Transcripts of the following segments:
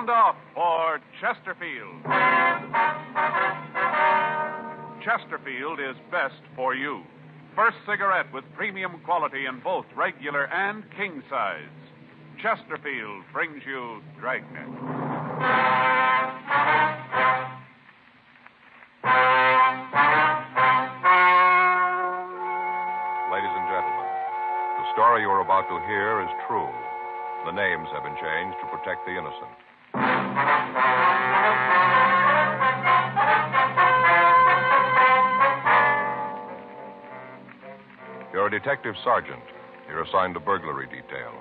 Sound off for Chesterfield. Chesterfield is best for you. First cigarette with premium quality in both regular and king size. Chesterfield brings you Dragnet. Ladies and gentlemen, the story you are about to hear is true. The names have been changed to protect the innocent. You're a detective sergeant. You're assigned to burglary detail.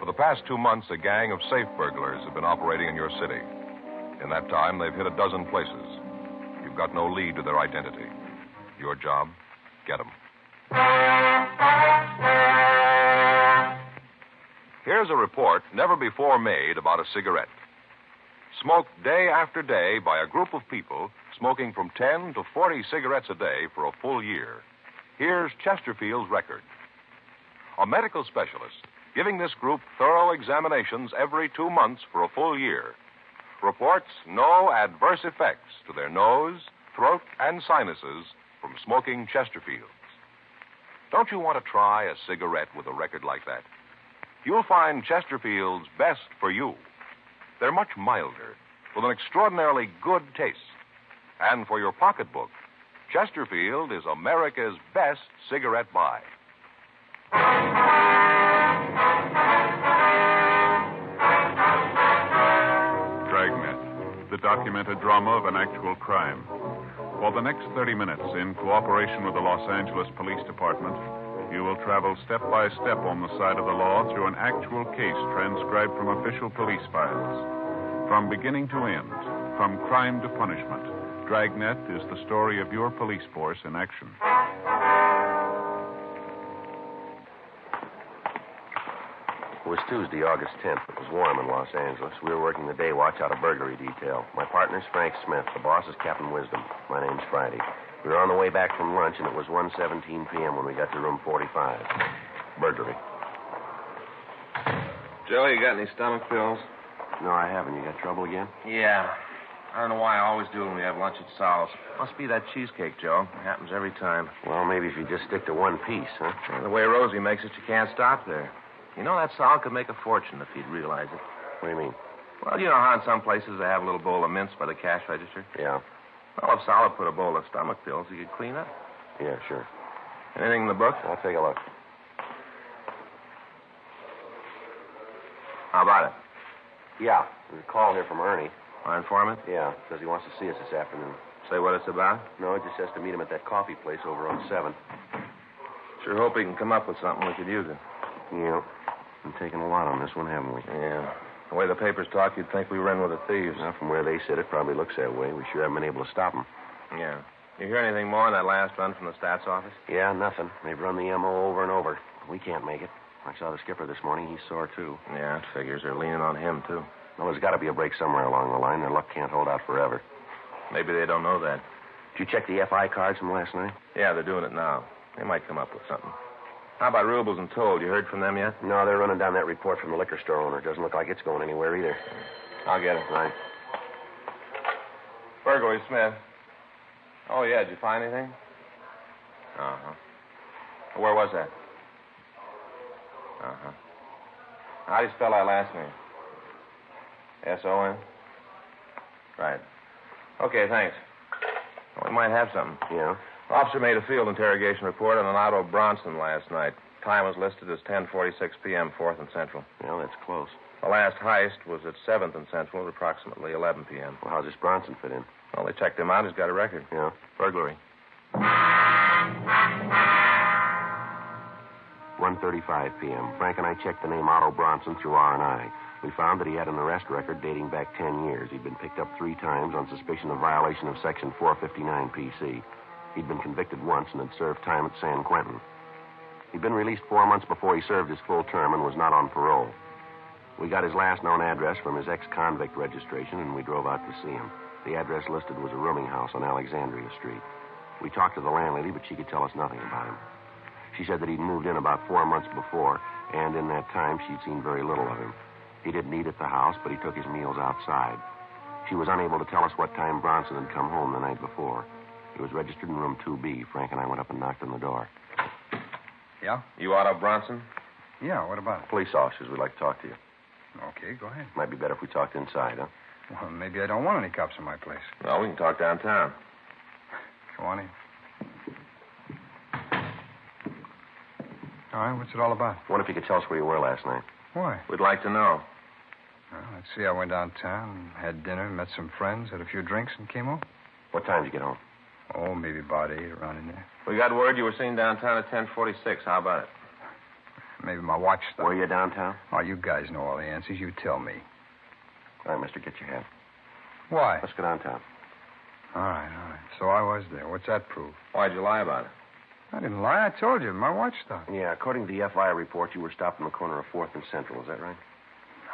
For the past 2 months, a gang of safe burglars have been operating in your city. In that time, they've hit a dozen places. You've got no lead to their identity. Your job, get them. Here's a report never before made about a cigarette. Smoked day after day by a group of people smoking from 10 to 40 cigarettes a day for a full year. Here's Chesterfield's record. A medical specialist giving this group thorough examinations every 2 months for a full year reports no adverse effects to their nose, throat, and sinuses from smoking Chesterfields. Don't you want to try a cigarette with a record like that? You'll find Chesterfields best for you. They're much milder, with an extraordinarily good taste. And for your pocketbook, Chesterfield is America's best cigarette buy. Dragnet, the documented drama of an actual crime. For the next 30 minutes, in cooperation with the Los Angeles Police Department, you will travel step by step on the side of the law through an actual case transcribed from official police files. From beginning to end, from crime to punishment, Dragnet is the story of your police force in action. It was Tuesday, August 10th. It was warm in Los Angeles. We were working the day watch out of burglary detail. My partner's Frank Smith. The boss is Captain Wisdom. My name's Friday. We were on the way back from lunch, and it was 1:17 p.m. when we got to room 45. Burglary. Joe, you got any stomach pills? No, I haven't. You got trouble again? Yeah. I don't know why I always do when we have lunch at Sal's. Must be that cheesecake, Joe. It happens every time. Well, maybe if you just stick to one piece, huh? And the way Rosie makes it, you can't stop there. You know, that Sal could make a fortune if he'd realize it. What do you mean? Well, you know how in some places they have a little bowl of mints by the cash register? Yeah. Well, if Sal had put a bowl of stomach pills, he could clean up. Yeah, sure. Anything in the book? I'll take a look. How about it? Yeah. There's a call here from Ernie. Our informant? Yeah. Says he wants to see us this afternoon. Say what it's about? No, it just has to meet him at that coffee place over on 7. Sure hope he can come up with something we could use it. Yeah. Been taking a lot on this one, haven't we? Yeah. The way the papers talk, you'd think we were in with the thieves. Now, from where they sit, it probably looks that way. We sure haven't been able to stop them. Yeah. You hear anything more on that last run from the stats office? Yeah, nothing. They've run the MO over and over. We can't make it. I saw the skipper this morning. He's sore, too. Yeah, it figures they're leaning on him, too. Well, there's got to be a break somewhere along the line. Their luck can't hold out forever. Maybe they don't know that. Did you check the FI cards from last night? Yeah, they're doing it now. They might come up with something. How about Rubles and Toll? You heard from them yet? No, they're running down that report from the liquor store owner. Doesn't look like it's going anywhere either. I'll get it. Right. Burglary, Smith. Oh, yeah. Did you find anything? Uh-huh. Where was that? Uh-huh. How do you spell that last name? S-O-N? Right. Okay, thanks. Well, we might have something. Yeah? Officer made a field interrogation report on an Otto Bronson last night. Time was listed as 10:46 p.m., 4th and Central. Well, that's close. The last heist was at 7th and Central at approximately 11 p.m. Well, how's this Bronson fit in? Well, they checked him out. He's got a record. Yeah? Burglary. 1:35 p.m. Frank and I checked the name Otto Bronson through R&I. We found that he had an arrest record dating back 10 years. He'd been picked up 3 times on suspicion of violation of Section 459 PC. He'd been convicted once and had served time at San Quentin. He'd been released 4 months before he served his full term and was not on parole. We got his last known address from his ex-convict registration, and we drove out to see him. The address listed was a rooming house on Alexandria Street. We talked to the landlady, but she could tell us nothing about him. She said that he'd moved in about 4 months before, and in that time she'd seen very little of him. He didn't eat at the house, but he took his meals outside. She was unable to tell us what time Bronson had come home the night before. He was registered in room 2B. Frank and I went up and knocked on the door. Yeah? You Otto Bronson? Yeah, what about it? Police officers would like to talk to you. Okay, go ahead. Might be better if we talked inside, huh? Well, maybe I don't want any cops in my place. No, we can talk downtown. Come on in. All right, what's it all about? I wonder if you could tell us where you were last night. Why? We'd like to know. Well, let's see. I went downtown, had dinner, met some friends, had a few drinks, and came home. What time did you get home? Oh, maybe about 8, around in there. We got word you were seen downtown at 10:46. How about it? Maybe my watch stopped. Were you downtown? Oh, you guys know all the answers. You tell me. All right, mister, get your hat. Why? Let's go downtown. All right. So I was there. What's that prove? Why'd you lie about it? I didn't lie. I told you. My watch stopped. Yeah, according to the FI report, you were stopped on the corner of 4th and Central. Is that right?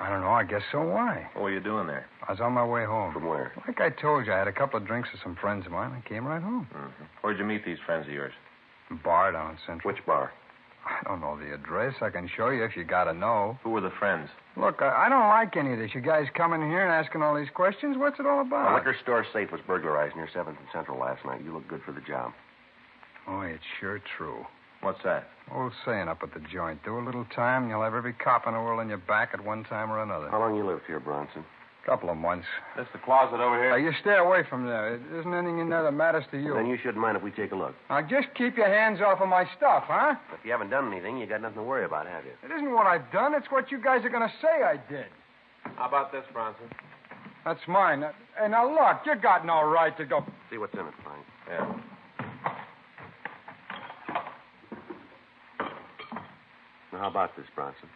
I don't know. I guess so. Why? What were you doing there? I was on my way home. From where? Like I told you, I had a couple of drinks with some friends of mine and came right home. Mm-hmm. Where'd you meet these friends of yours? Bar down Central. Which bar? I don't know the address. I can show you if you got to know. Who were the friends? Look, I don't like any of this. You guys coming here and asking all these questions. What's it all about? A liquor store safe was burglarized near 7th and Central last night. You look good for the job. Oh, it's sure true. What's that? Old saying up at the joint. Do a little time, and you'll have every cop in the world on your back at one time or another. How long you lived here, Bronson? Couple of months. This the closet over here? You stay away from there. There isn't anything in there that matters to you. Then you shouldn't mind if we take a look. Now, just keep your hands off of my stuff, huh? If you haven't done anything, you got nothing to worry about, have you? It isn't what I've done. It's what you guys are going to say I did. How about this, Bronson? That's mine. Hey, now, look, you got no right to go. See what's in it, Frank. Yeah. Now, how about this, Bronson?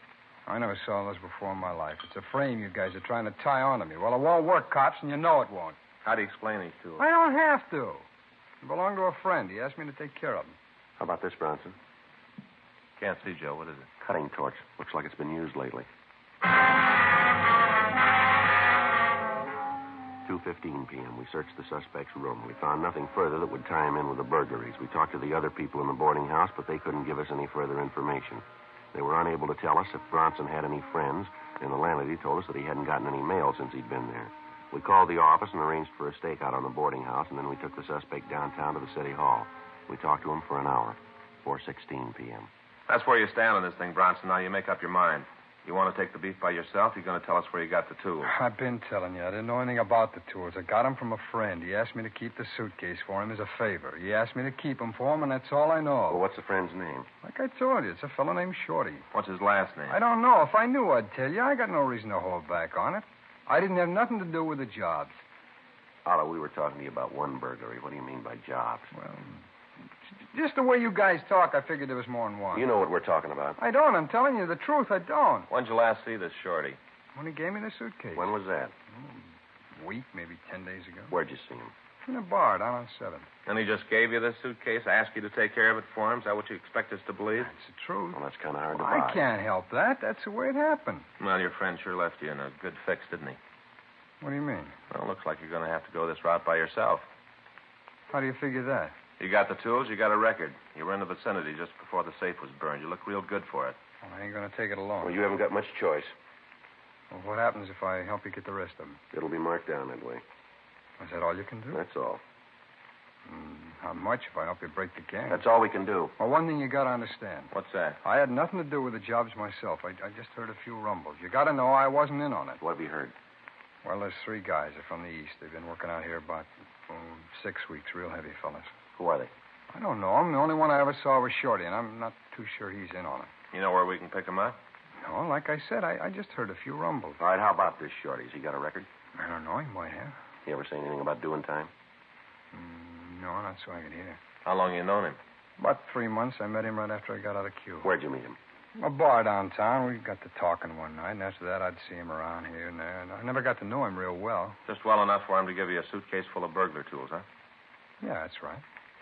I never saw this before in my life. It's a frame you guys are trying to tie onto me. Well, it won't work, cops, and you know it won't. How do you explain these two? I don't have to. They belong to a friend. He asked me to take care of them. How about this, Bronson? Can't see, Joe. What is it? Cutting torch. Looks like it's been used lately. 2:15 p.m. We searched the suspect's room. We found nothing further that would tie him in with the burglaries. We talked to the other people in the boarding house, but they couldn't give us any further information. They were unable to tell us if Bronson had any friends, and the landlady told us that he hadn't gotten any mail since he'd been there. We called the office and arranged for a stakeout on the boarding house, and then we took the suspect downtown to the city hall. We talked to him for an hour, 4:16 p.m. That's where you stand on this thing, Bronson. Now you make up your mind. You want to take the beef by yourself? You're going to tell us where you got the tools. I've been telling you. I didn't know anything about the tools. I got them from a friend. He asked me to keep the suitcase for him as a favor. He asked me to keep them for him, and that's all I know. Well, what's the friend's name? Like I told you, it's a fellow named Shorty. What's his last name? I don't know. If I knew, I'd tell you. I got no reason to hold back on it. I didn't have nothing to do with the jobs. Otto, we were talking to you about one burglary. What do you mean by jobs? Well, just the way you guys talk, I figured there was more than one. You know what we're talking about. I don't. I'm telling you the truth. I don't. When'd you last see this Shorty? When he gave me the suitcase. When was that? A week, maybe 10 days ago. Where'd you see him? In a bar down on 7th. And he just gave you this suitcase, asked you to take care of it for him? Is that what you expect us to believe? That's the truth. Well, that's kind of hard to I buy. can't help that. That's the way it happened. Well, your friend sure left you in a good fix, didn't he? What do you mean? Well, looks like you're going to have to go this route by yourself. How do you figure that? You got the tools, you got a record. You were in the vicinity just before the safe was burned. You look real good for it. Well, I ain't going to take it alone. Well, you haven't got much choice. Well, what happens if I help you get the rest of them? It'll be marked down that way. Is that all you can do? That's all. How much if I help you break the gang? That's all we can do. Well, one thing you got to understand. What's that? I had nothing to do with the jobs myself. I just heard a few rumbles. You got to know I wasn't in on it. What have you heard? Well, there's 3 guys. They're from the east. They've been working out here about 6 weeks. Real heavy fellas. Who are they? I don't know him. The only one I ever saw was Shorty, and I'm not too sure he's in on it. You know where we can pick him up? No, like I said, I just heard a few rumbles. All right, how about this Shorty? Has he got a record? I don't know. He might have. You ever say anything about doing time? No, not so I can hear. How long you known him? About 3 months. I met him right after I got out of queue. Where'd you meet him? A bar downtown. We got to talking one night, and after that, I'd see him around here and there. And I never got to know him real well. Just well enough for him to give you a suitcase full of burglar tools, huh? Yeah, that's right.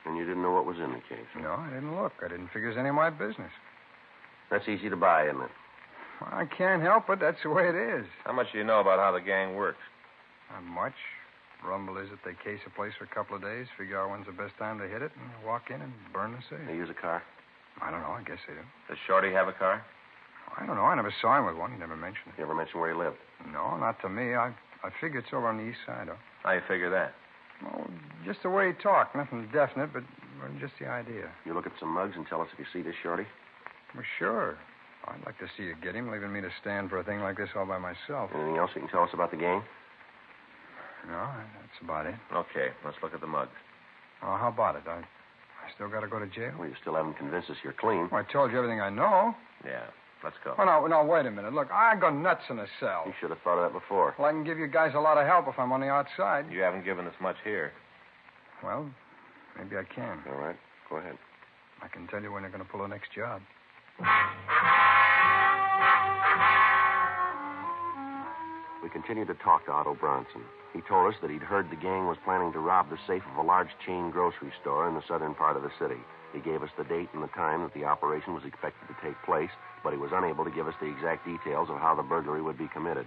And you didn't know what was in the case? No, I didn't look. I didn't figure it was any of my business. That's easy to buy, isn't it? I can't help it. That's the way it is. How much do you know about how the gang works? Not much. Rumble is that they case a place for a couple of days, figure out when's the best time to hit it, and walk in and burn the safe. They use a car? I don't know. I guess they do. Does Shorty have a car? I don't know. I never saw him with one. He never mentioned it. You ever mention where he lived? No, not to me. I figure it's over on the east side, though. How you figure that? Well, just the way he talked. Nothing definite, but just the idea. You look at some mugs and tell us if you see this shorty? Well, sure. I'd like to see you get him, leaving me to stand for a thing like this all by myself. Anything else you can tell us about the gang? No, that's about it. Okay, let's look at the mugs. Oh, how about it? I still got to go to jail? Well, you still haven't convinced us you're clean. Well, I told you everything I know. Yeah, let's go. Oh, no, wait a minute. Look, I go nuts in a cell. You should have thought of that before. Well, I can give you guys a lot of help if I'm on the outside. You haven't given us much here. Well, maybe I can. All right, go ahead. I can tell you when they're going to pull the next job. We continued to talk to Otto Bronson. He told us that he'd heard the gang was planning to rob the safe of a large chain grocery store in the southern part of the city. He gave us the date and the time that the operation was expected to take place, but he was unable to give us the exact details of how the burglary would be committed.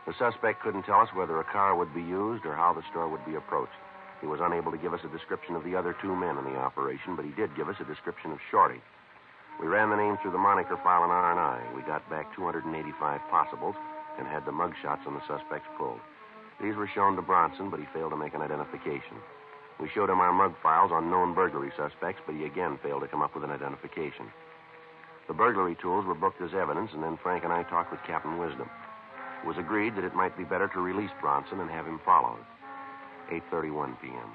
The suspect couldn't tell us whether a car would be used or how the store would be approached. He was unable to give us a description of the other two men in the operation, but he did give us a description of Shorty. We ran the name through the moniker file in R&I. We got back 285 possibles and had the mug shots on the suspects pulled. These were shown to Bronson, but he failed to make an identification. We showed him our mug files on known burglary suspects, but he again failed to come up with an identification. The burglary tools were booked as evidence, and then Frank and I talked with Captain Wisdom. It was agreed that it might be better to release Bronson and have him followed. 8:31 p.m.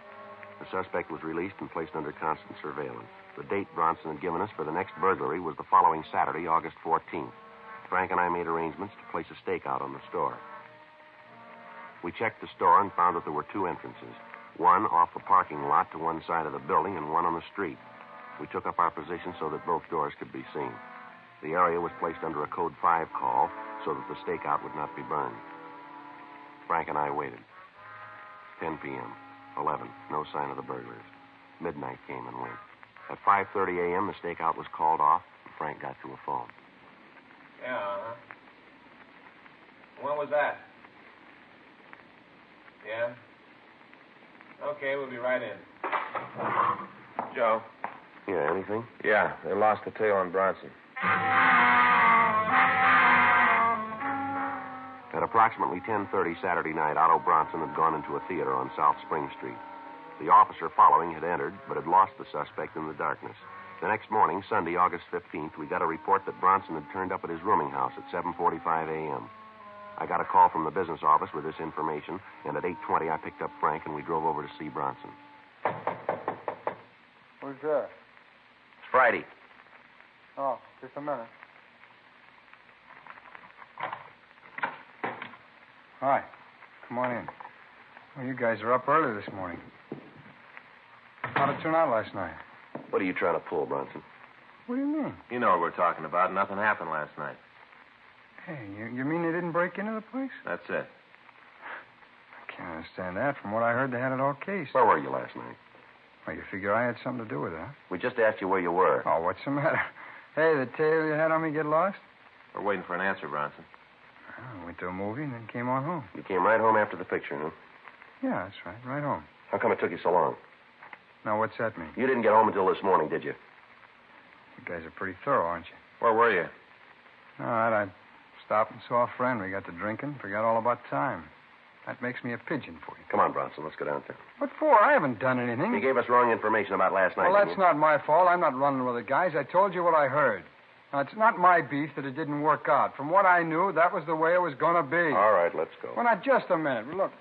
The suspect was released and placed under constant surveillance. The date Bronson had given us for the next burglary was the following Saturday, August 14th. Frank and I made arrangements to place a stakeout on the store. We checked the store and found that there were two entrances, one off the parking lot to one side of the building and one on the street. We took up our position so that both doors could be seen. The area was placed under a Code 5 call so that the stakeout would not be burned. Frank and I waited. 10 p.m., 11, no sign of the burglars. Midnight came and went. At 5:30 a.m., the stakeout was called off, and Frank got to a phone. Yeah, uh-huh. When was that? Yeah? Okay, we'll be right in. Joe? Yeah, anything? Yeah, they lost the tail on Bronson. At approximately 10:30 Saturday night, Otto Bronson had gone into a theater on South Spring Street. The officer following had entered, but had lost the suspect in the darkness. The next morning, Sunday, August 15th, we got a report that Bronson had turned up at his rooming house at 7:45 a.m. I got a call from the business office with this information, and at 8:20 I picked up Frank and we drove over to see Bronson. Who's there? It's Friday. Oh, just a minute. Hi. Come on in. Well, you guys are up early this morning. How'd it turn out last night? What are you trying to pull, Bronson? What do you mean? You know what we're talking about. Nothing happened last night. Hey, you mean they didn't break into the place? That's it. I can't understand that. From what I heard, they had it all cased. Where were you last night? Well, you figure I had something to do with it, huh? We just asked you where you were. Oh, what's the matter? Hey, the tail you had on me get lost? We're waiting for an answer, Bronson. I went to a movie and then came on home. You came right home after the picture, huh? Yeah, that's right. Right home. How come it took you so long? Now, what's that mean? You didn't get home until this morning, did you? You guys are pretty thorough, aren't you? Where were you? All right, I stopped and saw a friend. We got to drinking. Forgot all about time. That makes me a pigeon for you. Come on, Bronson. Let's go downtown. What for? I haven't done anything. You gave us wrong information about last night. Well, that's not my fault. I'm not running with the guys. I told you what I heard. Now, it's not my beef that it didn't work out. From what I knew, that was the way it was going to be. All right, let's go. Well, now, just a minute. Look,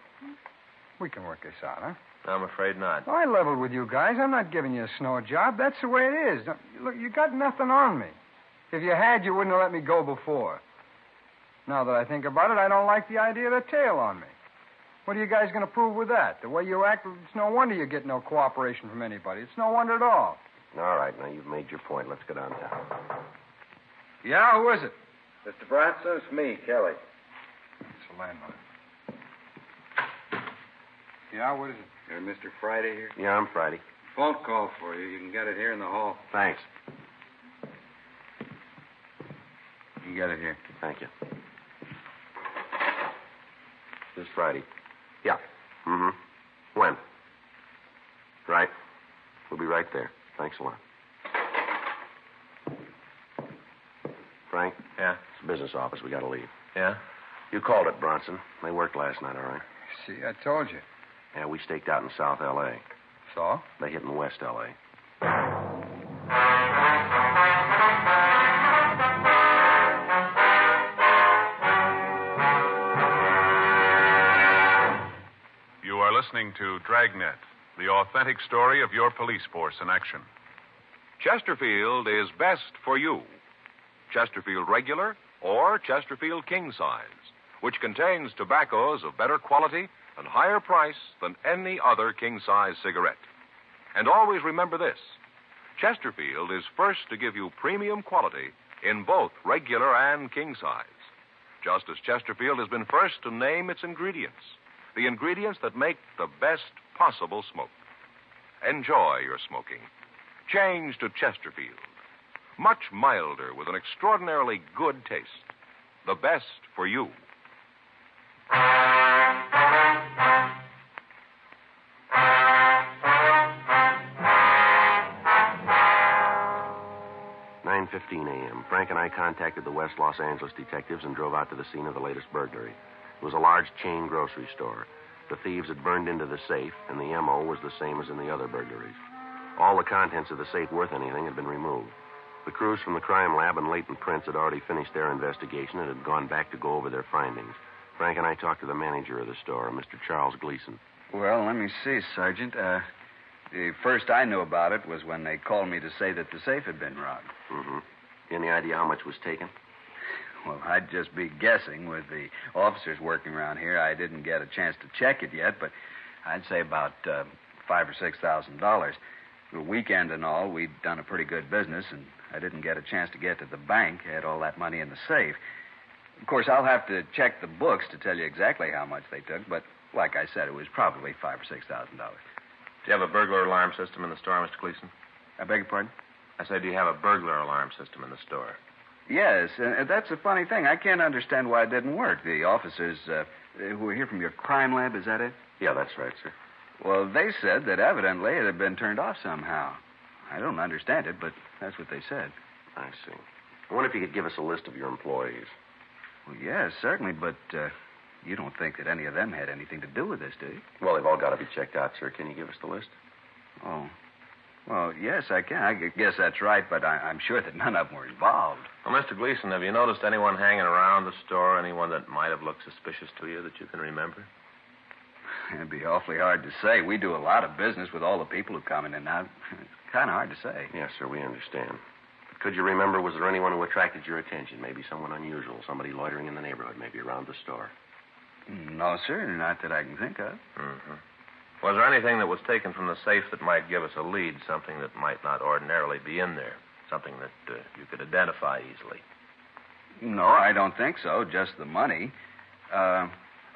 we can work this out, huh? I'm afraid not. I leveled with you guys. I'm not giving you a snow job. That's the way it is. Look, you got nothing on me. If you had, you wouldn't have let me go before. Now that I think about it, I don't like the idea of the tail on me. What are you guys going to prove with that? The way you act, it's no wonder you get no cooperation from anybody. It's no wonder at all. All right, now you've made your point. Let's go downtown. Yeah, who is it? Mr. Bronson, it's me, Kelly. It's a landlord. Yeah, what is it? Mr. Friday here? Yeah, I'm Friday. Phone call for you. You can get it here in the hall. Thanks. You get it here. Thank you. This Friday. Yeah. Mm-hmm. When? Right. We'll be right there. Thanks a lot. Frank? Frank? Yeah? It's the business office. We got to leave. Yeah? You called it, Bronson. They worked last night, all right? See, I told you. Yeah, we staked out in South L.A. So? They hit in West L.A. You are listening to Dragnet, the authentic story of your police force in action. Chesterfield is best for you. Chesterfield Regular or Chesterfield King Size, which contains tobaccos of better quality and higher price than any other king-size cigarette. And always remember this. Chesterfield is first to give you premium quality in both regular and king size. Just as Chesterfield has been first to name its ingredients, the ingredients that make the best possible smoke. Enjoy your smoking. Change to Chesterfield. Much milder with an extraordinarily good taste. The best for you. "9:15 a.m. Frank and I contacted the West Los Angeles detectives and drove out to the scene of the latest burglary. It was a large chain grocery store. The thieves had burned into the safe, and the M.O. was the same as in the other burglaries. All the contents of the safe worth anything had been removed. The crews from the crime lab and latent prints had already finished their investigation and had gone back to go over their findings. Frank and I talked to the manager of the store, Mr. Charles Gleason. Well, let me see, Sergeant. The first I knew about it was when they called me to say that the safe had been robbed. Mm-hmm. Any idea how much was taken? Well, I'd just be guessing with the officers working around here. I didn't get a chance to check it yet, but I'd say about $5,000 or $6,000. The weekend and all, we'd done a pretty good business, and I didn't get a chance to get to the bank. I had all that money in the safe. Of course, I'll have to check the books to tell you exactly how much they took, but like I said, it was probably $5,000 or $6,000. Do you have a burglar alarm system in the store, Mr. Gleason? I beg your pardon? I said, do you have a burglar alarm system in the store? Yes, and that's a funny thing. I can't understand why it didn't work. The officers who were here from your crime lab, is that it? Yeah, that's right, sir. Well, they said that evidently it had been turned off somehow. I don't understand it, but that's what they said. I see. I wonder if you could give us a list of your employees. Well, yes, certainly, but you don't think that any of them had anything to do with this, do you? Well, they've all got to be checked out, sir. Can you give us the list? Oh. Well, yes, I can. I guess that's right, but I'm sure that none of them were involved. Well, Mr. Gleason, have you noticed anyone hanging around the store, anyone that might have looked suspicious to you that you can remember? It'd be awfully hard to say. We do a lot of business with all the people who come in and out. It's kind of hard to say. Yes, sir, we understand. But could you remember, was there anyone who attracted your attention? Maybe someone unusual, somebody loitering in the neighborhood, maybe around the store? No, sir, not that I can think of. Mm-hmm. Was there anything that was taken from the safe that might give us a lead, something that might not ordinarily be in there, something that you could identify easily? No, I don't think so, just the money. Of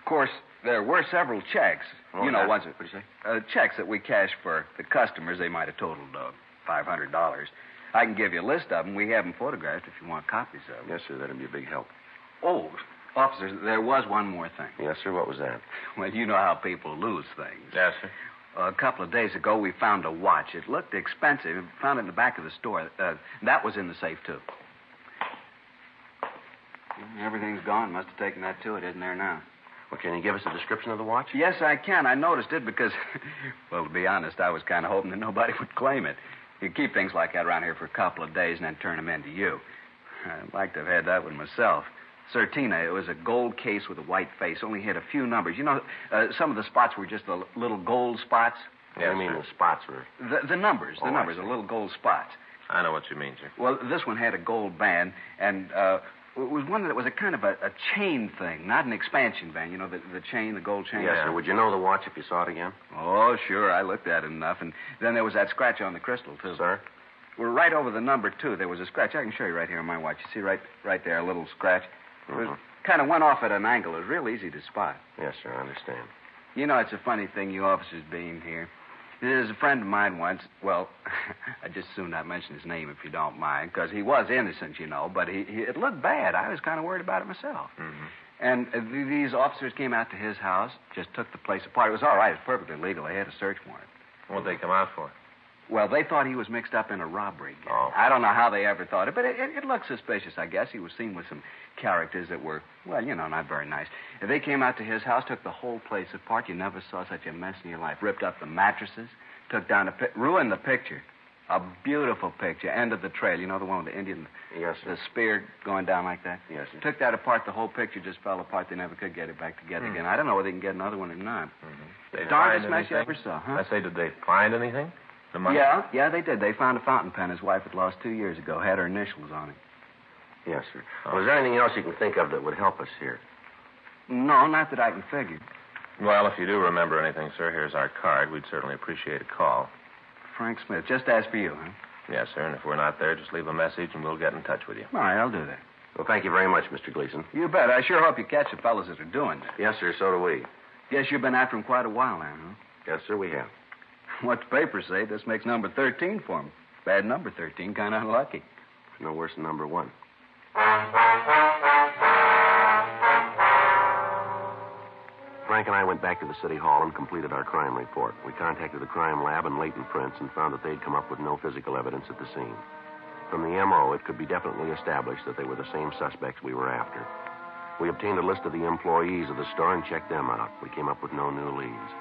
course, there were several checks. Oh, Ones what do you say? checks that we cashed for the customers. They might have totaled $500. I can give you a list of them. We have them photographed if you want copies of them. Yes, sir, that'd be a big help. Oh, officers, there was one more thing. Yes, sir, what was that? Well, you know how people lose things. Yes, sir. A couple of days ago, we found a watch. It looked expensive. We found it in the back of the store. That was in the safe, too. Everything's gone. Must have taken that, too. It isn't there now. Well, can you give us a description of the watch? Yes, I can. I noticed it because, well, to be honest, I was kind of hoping that nobody would claim it. You keep things like that around here for a couple of days and then turn them in to you. I'd like to have had that one myself. Certina, it was a gold case with a white face, only had a few numbers. Some of the spots were just the little gold spots. Yes, I mean, the spots were... The numbers, the numbers, the little gold spots. I know what you mean, sir. Well, this one had a gold band, and it was one that was a kind of a chain thing, not an expansion band. You know, the chain, the gold chain? Yes, sir. Would you know the watch if you saw it again? Oh, sure. I looked at it enough. And then there was that scratch on the crystal, too. Sir? Well, right over the number 2, there was a scratch. I can show you right here on my watch. You see right there, a little scratch? Mm-hmm. It kind of went off at an angle. It was real easy to spot. Yes, sir, I understand. You know, it's a funny thing, you officers being here. There's a friend of mine once. Well, I'd just soon not mention his name if you don't mind, because he was innocent, but it looked bad. I was kind of worried about it myself. Mm-hmm. And these officers came out to his house, just took the place apart. It was all right. It was perfectly legal. They had a search warrant. What'd they come out for? Well, they thought he was mixed up in a robbery. Oh. I don't know how they ever thought it, but it looked suspicious, I guess. He was seen with some characters that were, well, not very nice. If they came out to his house, took the whole place apart. You never saw such a mess in your life. Ripped up the mattresses, took down ruined the picture. A beautiful picture. End of the trail. You know, the one with the Indian, Yes, sir. the spear going down like that? Yes, sir. Took that apart. The whole picture just fell apart. They never could get it back together again. I don't know whether they can get another one or not. They Darndest find mess you anything? ever saw, huh? I say, did they find anything? The money? Yeah, they did. They found a fountain pen his wife had lost 2 years ago. Had her initials on it. Yes, sir. Well, is there anything else you can think of that would help us here? No, not that I can figure. Well, if you do remember anything, sir, here's our card. We'd certainly appreciate a call. Frank Smith. Just as for you, huh? Yes, sir, and if we're not there, just leave a message and we'll get in touch with you. All right, I'll do that. Well, thank you very much, Mr. Gleason. You bet. I sure hope you catch the fellas that are doing that. Yes, sir, so do we. Guess you've been after him quite a while now, huh? Yes, sir, we have. What the papers say, this makes number 13 for him. Bad number 13, kind of unlucky. No worse than number 1. Frank and I went back to the city hall and completed our crime report. We contacted the crime lab and latent prints and found that they'd come up with no physical evidence at the scene. From the M.O., it could be definitely established that they were the same suspects we were after. We obtained a list of the employees of the store and checked them out. We came up with no new leads.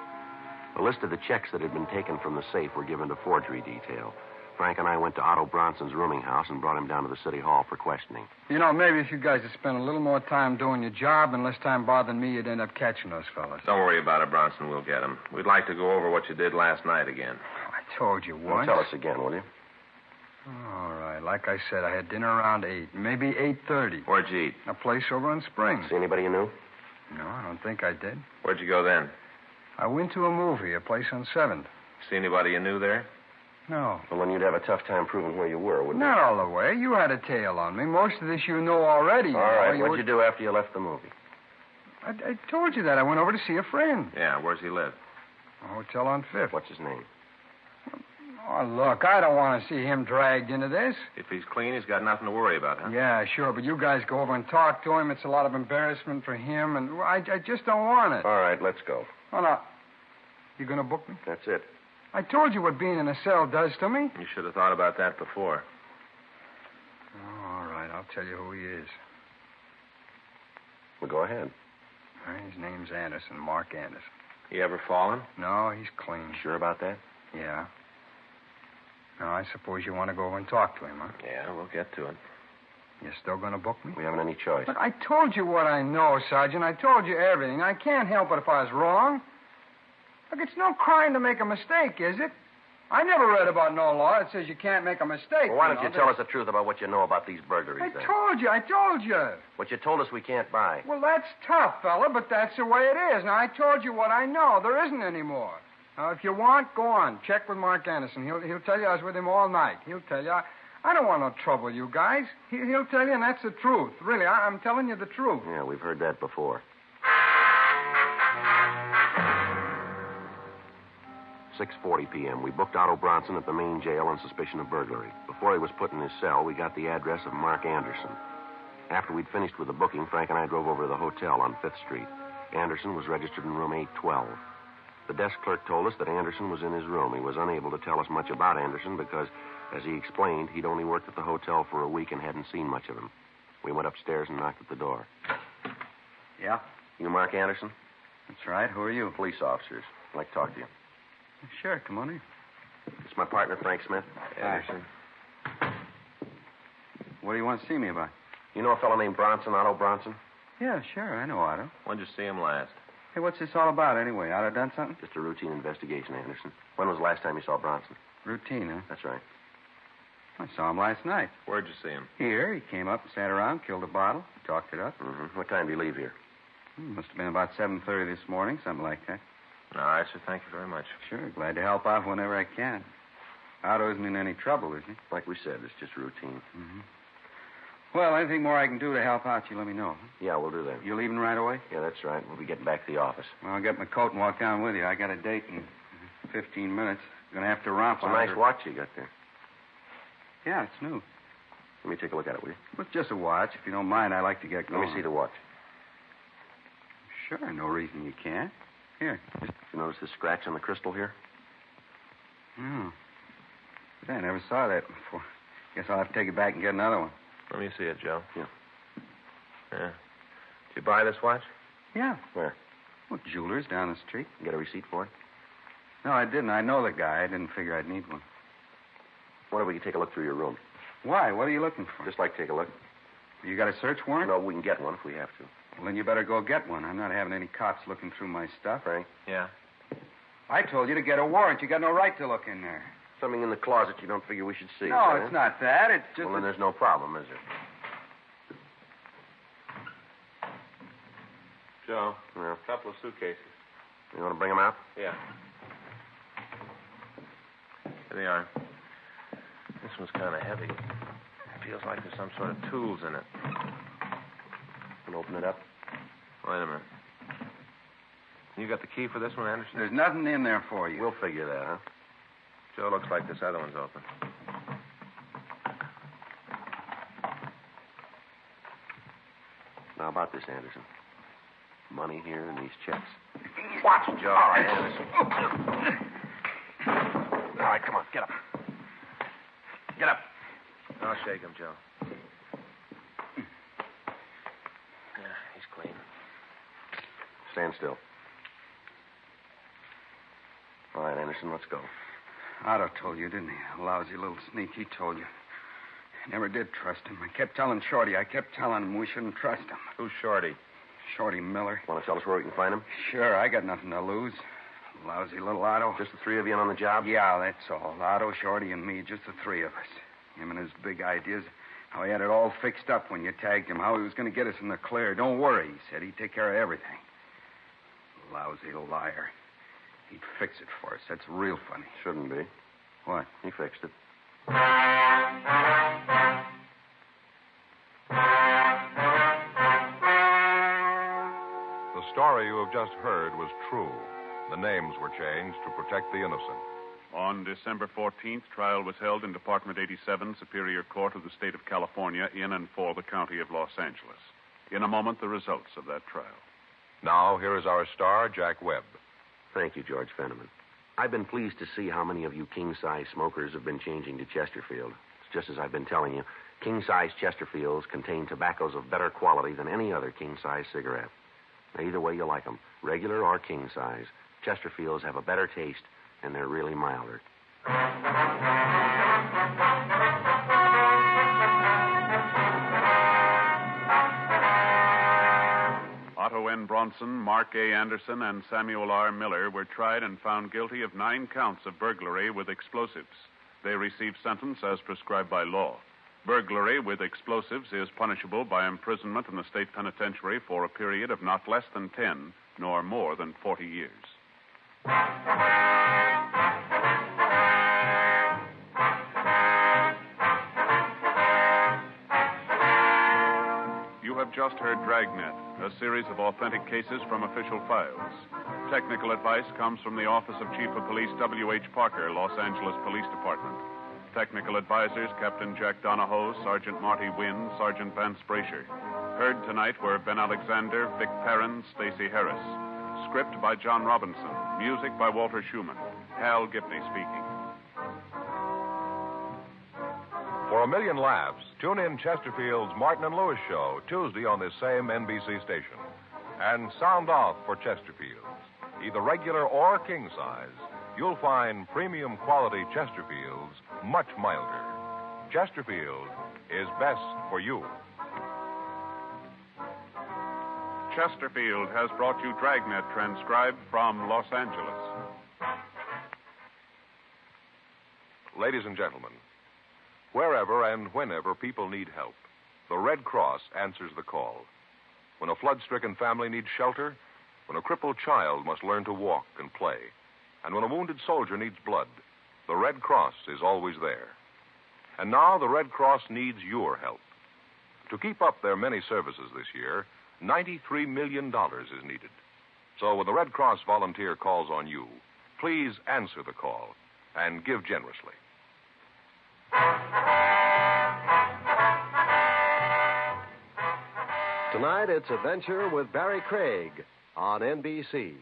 A list of the checks that had been taken from the safe were given to forgery detail. Frank and I went to Otto Bronson's rooming house and brought him down to the city hall for questioning. Maybe if you guys had spent a little more time doing your job and less time bothering me, you'd end up catching those fellas. Don't worry about it, Bronson. We'll get them. We'd like to go over what you did last night again. I told you Well, once. tell us again, will you? All right. Like I said, I had dinner around 8, maybe 8:30. Where'd you eat? A place over in Springs. See anybody you knew? No, I don't think I did. Where'd you go then? I went to a movie, a place on 7th. See anybody you knew there? No. Well, then you'd have a tough time proving where you were, wouldn't you? Not all the way. You had a tail on me. Most of this you know already. All right. What'd What'd you do after you left the movie? I told you that. I went over to see a friend. Yeah, where's he live? A hotel on 5th. What's his name? Oh, look, I don't want to see him dragged into this. If he's clean, he's got nothing to worry about, huh? Yeah, sure, but you guys go over and talk to him. It's a lot of embarrassment for him, and I just don't want it. All right, let's go. Oh, no. You going to book me? That's it. I told you what being in a cell does to me. You should have thought about that before. All right, I'll tell you who he is. Well, go ahead. His name's Anderson, Mark Anderson. You ever fallen? No, he's clean. Sure about that? Yeah. Now, I suppose you want to go over and talk to him, huh? Yeah, we'll get to it. You're still going to book me? We haven't any choice. Look, I told you what I know, Sergeant. I told you everything. I can't help it if I was wrong. Look, it's no crime to make a mistake, is it? I never read about no law that says you can't make a mistake. Well, why don't you tell us the truth about what you know about these burglaries, I then? told you. What you told us we can't buy. Well, that's tough, fella, but that's the way it is. Now, I told you what I know. There isn't any more. Now, if you want, go on. Check with Mark Anderson. He'll tell you I was with him all night. He'll tell you. I don't want no trouble, you guys. He'll tell you, and that's the truth. Really, I'm telling you the truth. Yeah, we've heard that before. 6:40 p.m. We booked Otto Bronson at the main jail on suspicion of burglary. Before he was put in his cell, we got the address of Mark Anderson. After we'd finished with the booking, Frank and I drove over to the hotel on 5th Street. Anderson was registered in room 812. The desk clerk told us that Anderson was in his room. He was unable to tell us much about Anderson because, as he explained, he'd only worked at the hotel for a week and hadn't seen much of him. We went upstairs and knocked at the door. Yeah? You Mark Anderson? That's right. Who are you? Police officers. I'd like to talk to you. Sure, come on in. It's my partner, Frank Smith. Anderson. What do you want to see me about? You know a fellow named Bronson, Otto Bronson? Yeah, sure. I know Otto. When'd you see him last? Hey, what's this all about anyway? Otto done something? Just a routine investigation, Anderson. When was the last time you saw Bronson? Routine, huh? That's right. I saw him last night. Where'd you see him? Here, he came up and sat around, killed a bottle, talked it up. Mm-hmm. What time do you leave here? Must have been about 7:30 this morning, something like that. All right, sir. Thank you very much. Sure, glad to help out whenever I can. Otto isn't in any trouble, is he? Like we said, it's just routine. Mm-hmm. Well, anything more I can do to help out, you let me know. Huh? Yeah, we'll do that. You leaving right away? Yeah, that's right. We'll be getting back to the office. Well, I'll get my coat and walk down with you. I got a date in 15 minutes. Gonna have to romp It's a on nice her. watch you got there. Yeah, it's new. Let me take a look at it, will you? Well, it's just a watch. If you don't mind, I like to get going. Let me see the watch. Sure, no reason you can't. Here. You notice this scratch on the crystal here? Oh. I never saw that before. Guess I'll have to take it back and get another one. Let me see it, Joe. Yeah. Yeah. Did you buy this watch? Yeah. Where? Well, jewelers down the street. You get a receipt for it? No, I didn't. I know the guy. I didn't figure I'd need one. What if we could take a look through your room? Why? What are you looking for? Just like to take a look. You got a search warrant? No, we can get one if we have to. Well, then you better go get one. I'm not having any cops looking through my stuff. Frank? Yeah. I told you to get a warrant. You got no right to look in there. Something in the closet you don't figure we should see. No, is it's not that. It's just... Well, then there's no problem, is there? Joe, Yeah. a couple of suitcases. You want to bring them out? Yeah. Here they are. This one's kind of heavy. Feels like there's some sort of tools in it. And open it up. Wait a minute. You got the key for this one, Anderson? There's nothing in there for you. We'll figure that, huh? Joe, looks like this other one's open. Now, about this, Anderson. Money here and these checks. Watch, Joe. All right, Anderson. All right, come on, get up. Get up. I'll shake him, Joe. Yeah, he's clean. Stand still. All right, Anderson, let's go. Otto told you, didn't he? A lousy little sneak. He told you. I never did trust him. I kept telling Shorty. I kept telling him we shouldn't trust him. Who's Shorty? Shorty Miller. Want to tell us where we can find him? Sure, I got nothing to lose. Lousy little Otto. Just the three of you in on the job? Yeah, that's all. Otto, Shorty, and me. Just the three of us. Him and his big ideas. How he had it all fixed up when you tagged him. How he was going to get us in the clear. Don't worry, he said. He'd take care of everything. Lousy liar. He'd fix it for us. That's real funny. Shouldn't be. What? He fixed it. The story you have just heard was true. The names were changed to protect the innocent. On December 14th, trial was held in Department 87, Superior Court of the State of California, in and for the County of Los Angeles. In a moment, the results of that trial. Now, here is our star, Jack Webb. Thank you, George Fenneman. I've been pleased to see how many of you king-size smokers have been changing to Chesterfield. It's just as I've been telling you, king-size Chesterfields contain tobaccos of better quality than any other king-size cigarette. Now, either way you like them, regular or king-size, Chesterfields have a better taste, and they're really milder. Otto N. Bronson, Mark A. Anderson, and Samuel R. Miller were tried and found guilty of 9 counts of burglary with explosives. They received sentence as prescribed by law. Burglary with explosives is punishable by imprisonment in the state penitentiary for a period of not less than 10, nor more than 40 years. You have just heard Dragnet, a series of authentic cases from official files. Technical advice comes from the Office of Chief of Police W.H. Parker, Los Angeles Police Department. Technical advisors, Captain Jack Donahoe, Sergeant Marty Wynn, Sergeant Vance Brasher. Heard tonight were Ben Alexander, Vic Perrin, Stacey Harris. Script by John Robinson. Music by Walter Schumann. Hal Gibney speaking. For a million laughs, tune in Chesterfield's Martin and Lewis show Tuesday on this same NBC station. And sound off for Chesterfields. Either regular or king size, you'll find premium quality Chesterfields much milder. Chesterfield is best for you. Chesterfield has brought you Dragnet, transcribed from Los Angeles. Ladies and gentlemen, wherever and whenever people need help, the Red Cross answers the call. When a flood-stricken family needs shelter, when a crippled child must learn to walk and play, and when a wounded soldier needs blood, the Red Cross is always there. And now the Red Cross needs your help. To keep up their many services this year, $93 million is needed. So when the Red Cross volunteer calls on you, please answer the call and give generously. Tonight, it's Adventure with Barry Craig on NBC.